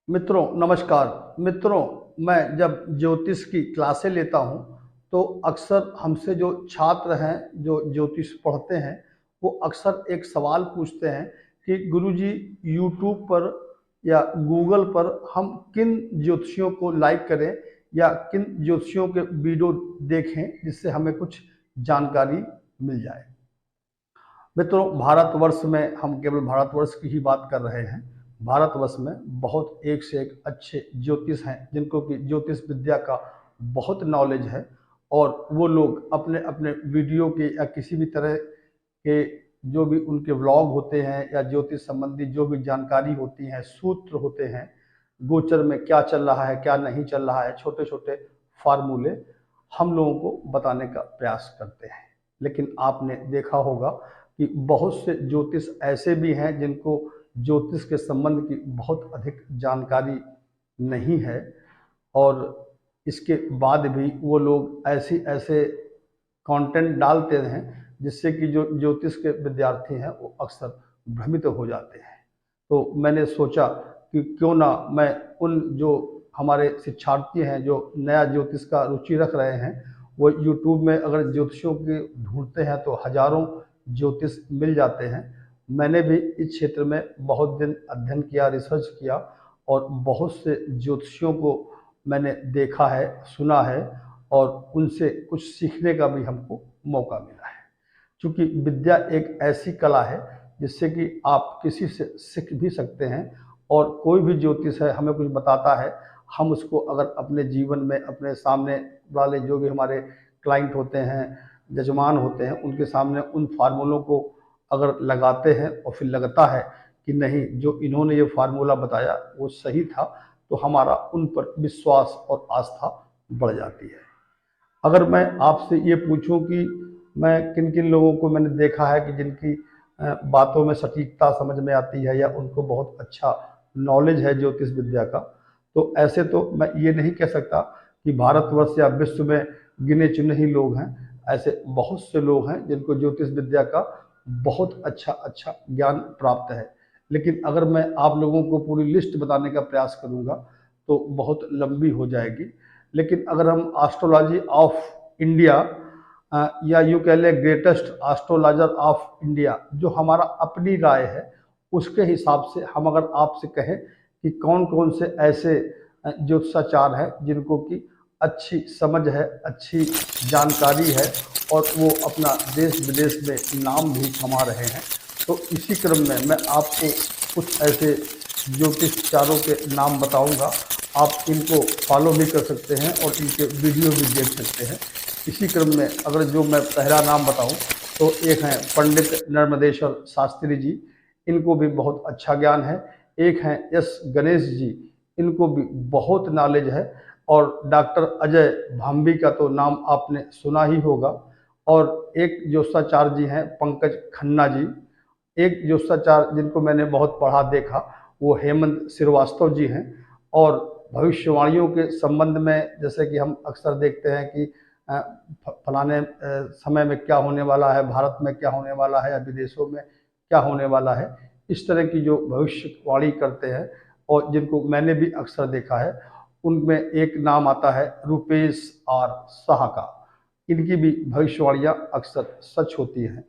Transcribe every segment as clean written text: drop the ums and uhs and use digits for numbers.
मित्रों नमस्कार। मित्रों, मैं जब ज्योतिष की क्लासें लेता हूँ तो अक्सर हमसे जो छात्र हैं जो ज्योतिष पढ़ते हैं वो अक्सर एक सवाल पूछते हैं कि गुरुजी यूट्यूब पर या गूगल पर हम किन ज्योतिषियों को लाइक करें या किन ज्योतिषियों के वीडियो देखें जिससे हमें कुछ जानकारी मिल जाए। मित्रों, भारतवर्ष में हम केवल भारतवर्ष की ही बात कर रहे हैं। भारतवर्ष में बहुत एक से एक अच्छे ज्योतिष हैं जिनको कि ज्योतिष विद्या का बहुत नॉलेज है और वो लोग अपने अपने वीडियो के या किसी भी तरह के जो भी उनके व्लॉग होते हैं या ज्योतिष संबंधी जो भी जानकारी होती है, सूत्र होते हैं, गोचर में क्या चल रहा है क्या नहीं चल रहा है, छोटे छोटे फार्मूले हम लोगों को बताने का प्रयास करते हैं। लेकिन आपने देखा होगा कि बहुत से ज्योतिष ऐसे भी हैं जिनको ज्योतिष के संबंध की बहुत अधिक जानकारी नहीं है और इसके बाद भी वो लोग ऐसे ऐसे कंटेंट डालते हैं जिससे कि जो ज्योतिष के विद्यार्थी हैं वो अक्सर भ्रमित हो जाते हैं। तो मैंने सोचा कि क्यों ना मैं उन जो हमारे शिक्षार्थी हैं जो नया ज्योतिष का रुचि रख रहे हैं, वो यूट्यूब में अगर ज्योतिषियों के ढूंढते हैं तो हजारों ज्योतिष मिल जाते हैं। मैंने भी इस क्षेत्र में बहुत दिन अध्ययन किया, रिसर्च किया और बहुत से ज्योतिषियों को मैंने देखा है, सुना है और उनसे कुछ सीखने का भी हमको मौका मिला है। क्योंकि विद्या एक ऐसी कला है जिससे कि आप किसी से सीख भी सकते हैं और कोई भी ज्योतिष है हमें कुछ बताता है, हम उसको अगर अपने जीवन में अपने सामने वाले जो भी हमारे क्लाइंट होते हैं, जजमान होते हैं, उनके सामने उन फार्मूलों को अगर लगाते हैं और फिर लगता है कि नहीं जो इन्होंने ये फार्मूला बताया वो सही था, तो हमारा उन पर विश्वास और आस्था बढ़ जाती है। अगर मैं आपसे ये पूछूं कि मैं किन किन लोगों को मैंने देखा है कि जिनकी बातों में सटीकता समझ में आती है या उनको बहुत अच्छा नॉलेज है ज्योतिष विद्या का, तो ऐसे तो मैं ये नहीं कह सकता कि भारतवर्ष या विश्व में गिने चुने ही लोग हैं। ऐसे बहुत से लोग हैं जिनको ज्योतिष विद्या का बहुत अच्छा ज्ञान प्राप्त है। लेकिन अगर मैं आप लोगों को पूरी लिस्ट बताने का प्रयास करूंगा तो बहुत लंबी हो जाएगी। लेकिन अगर हम एस्ट्रोलॉजी ऑफ इंडिया या यूँ कह लें ग्रेटेस्ट एस्ट्रोलॉजर ऑफ इंडिया, जो हमारा अपनी राय है, उसके हिसाब से हम अगर आपसे कहें कि कौन कौन से ऐसे ज्योतिषाचार्य हैं जिनको कि अच्छी समझ है, अच्छी जानकारी है और वो अपना देश विदेश में नाम भी कमा रहे हैं, तो इसी क्रम में मैं आपको कुछ ऐसे ज्योतिषचारों के नाम बताऊंगा। आप इनको फॉलो भी कर सकते हैं और इनके वीडियो भी देख सकते हैं। इसी क्रम में अगर जो मैं पहला नाम बताऊं तो एक हैं पंडित नर्मदेश्वर शास्त्री जी, इनको भी बहुत अच्छा ज्ञान है। एक हैं एस गणेश जी, इनको भी बहुत नॉलेज है। और डॉक्टर अजय भांबी का तो नाम आपने सुना ही होगा। और एक ज्योतिषाचार्य जी हैं पंकज खन्ना जी। एक ज्योतिषाचार्य जिनको मैंने बहुत पढ़ा देखा वो हेमंत श्रीवास्तव जी हैं। और भविष्यवाणियों के संबंध में जैसे कि हम अक्सर देखते हैं कि फलाने समय में क्या होने वाला है, भारत में क्या होने वाला है या विदेशों में क्या होने वाला है, इस तरह की जो भविष्यवाणी करते हैं और जिनको मैंने भी अक्सर देखा है, उनमें एक नाम आता है रुपेश आर शाह का। इनकी भी भविष्यवाणियाँ अक्सर सच होती हैं।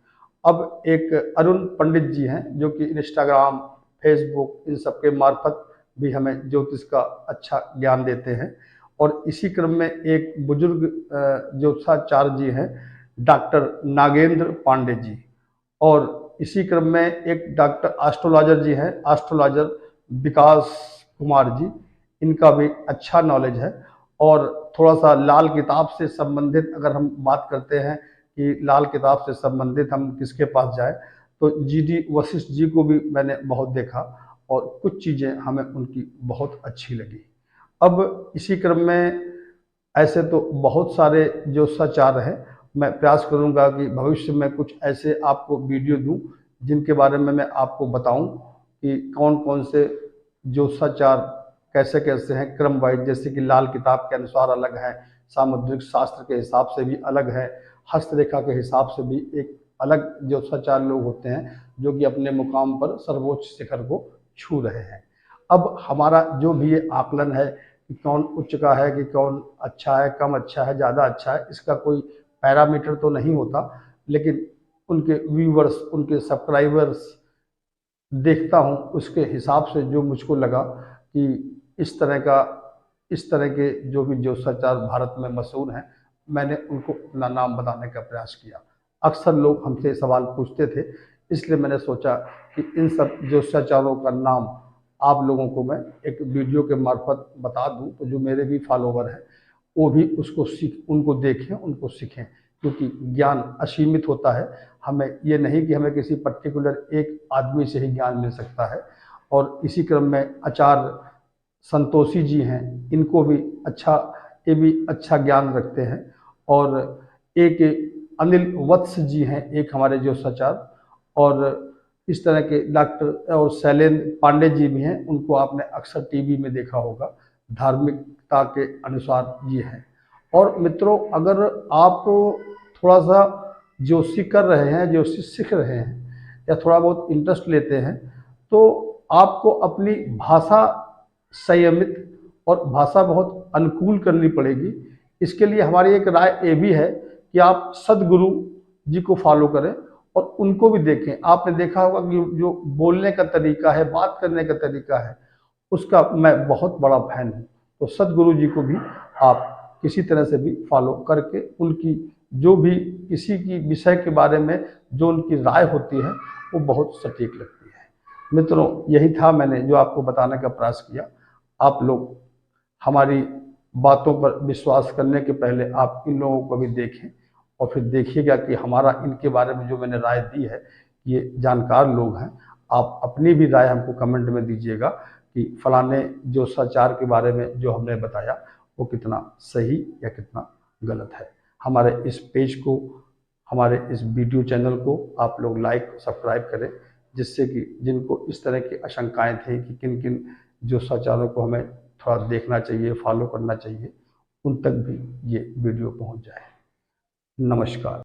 अब एक अरुण पंडित जी हैं जो कि इंस्टाग्राम, फेसबुक इन सब के मार्फत भी हमें ज्योतिष का अच्छा ज्ञान देते हैं। और इसी क्रम में एक बुजुर्ग ज्योतिषाचार्य जी हैं डॉक्टर नागेंद्र पांडे जी। और इसी क्रम में एक डॉक्टर एस्ट्रोलॉजर जी हैं, एस्ट्रोलॉजर विकास कुमार जी, इनका भी अच्छा नॉलेज है। और थोड़ा सा लाल किताब से संबंधित अगर हम बात करते हैं कि लाल किताब से संबंधित हम किसके पास जाएं, तो जीडी वशिष्ठ जी को भी मैंने बहुत देखा और कुछ चीज़ें हमें उनकी बहुत अच्छी लगी। अब इसी क्रम में ऐसे तो बहुत सारे जो सचार हैं, मैं प्रयास करूंगा कि भविष्य में कुछ ऐसे आपको वीडियो दूं जिनके बारे में मैं आपको बताऊं कि कौन कौन से जो सचार कैसे कैसे हैं क्रम वाइज, जैसे कि लाल किताब के अनुसार अलग है, सामुद्रिक शास्त्र के हिसाब से भी अलग है, हस्तरेखा के हिसाब से भी एक अलग जो सचार लोग होते हैं जो कि अपने मुकाम पर सर्वोच्च शिखर को छू रहे हैं। अब हमारा जो भी ये आकलन है कि कौन उच्च का है, कि कौन अच्छा है, कम अच्छा है, ज़्यादा अच्छा है, इसका कोई पैरामीटर तो नहीं होता, लेकिन उनके व्यूवर्स, उनके सब्सक्राइबर्स देखता हूँ, उसके हिसाब से जो मुझको लगा कि इस तरह के जो भी ज्योतिषाचार भारत में मशहूर हैं, मैंने उनको अपना नाम बताने का प्रयास किया। अक्सर लोग हमसे सवाल पूछते थे, इसलिए मैंने सोचा कि इन सब ज्योतिषाचारों का नाम आप लोगों को मैं एक वीडियो के मार्फत बता दूं, तो जो मेरे भी फॉलोवर हैं वो भी उसको उनको देखें, उनको सीखें, क्योंकि ज्ञान असीमित होता है। हमें ये नहीं कि हमें किसी पर्टिकुलर एक आदमी से ही ज्ञान मिल सकता है। और इसी क्रम में आचार्य संतोषी जी हैं, इनको भी ये भी अच्छा ज्ञान रखते हैं। और एक अनिल वत्स जी हैं, एक हमारे जो सचार, और इस तरह के डॉक्टर और शैलेंद्र पांडे जी भी हैं, उनको आपने अक्सर टीवी में देखा होगा, धार्मिकता के अनुसार ये हैं। और मित्रों, अगर आप थोड़ा सा ज्योतिषी कर रहे हैं, ज्योतिषी सीख रहे हैं या थोड़ा बहुत इंटरेस्ट लेते हैं, तो आपको अपनी भाषा संयमित और भाषा बहुत अनुकूल करनी पड़ेगी। इसके लिए हमारी एक राय ये भी है कि आप सद्गुरु जी को फॉलो करें और उनको भी देखें। आपने देखा होगा कि जो बोलने का तरीका है, बात करने का तरीका है, उसका मैं बहुत बड़ा फैन हूँ। तो सद्गुरु जी को भी आप किसी तरह से भी फॉलो करके उनकी जो भी किसी की विषय के बारे में जो उनकी राय होती है वो बहुत सटीक लगती है। मित्रों, यही था मैंने जो आपको बताने का प्रयास किया। आप लोग हमारी बातों पर विश्वास करने के पहले आप इन लोगों को भी देखें और फिर देखिएगा कि हमारा इनके बारे में जो मैंने राय दी है, ये जानकार लोग हैं। आप अपनी भी राय हमको कमेंट में दीजिएगा कि फलाने जो सचार के बारे में जो हमने बताया वो कितना सही या कितना गलत है। हमारे इस पेज को, हमारे इस वीडियो चैनल को आप लोग लाइक सब्सक्राइब करें, जिससे कि जिनको इस तरह की आशंकाएं थी कि किन किन जो सचारों को हमें थोड़ा देखना चाहिए, फॉलो करना चाहिए, उन तक भी ये वीडियो पहुंच जाए। नमस्कार।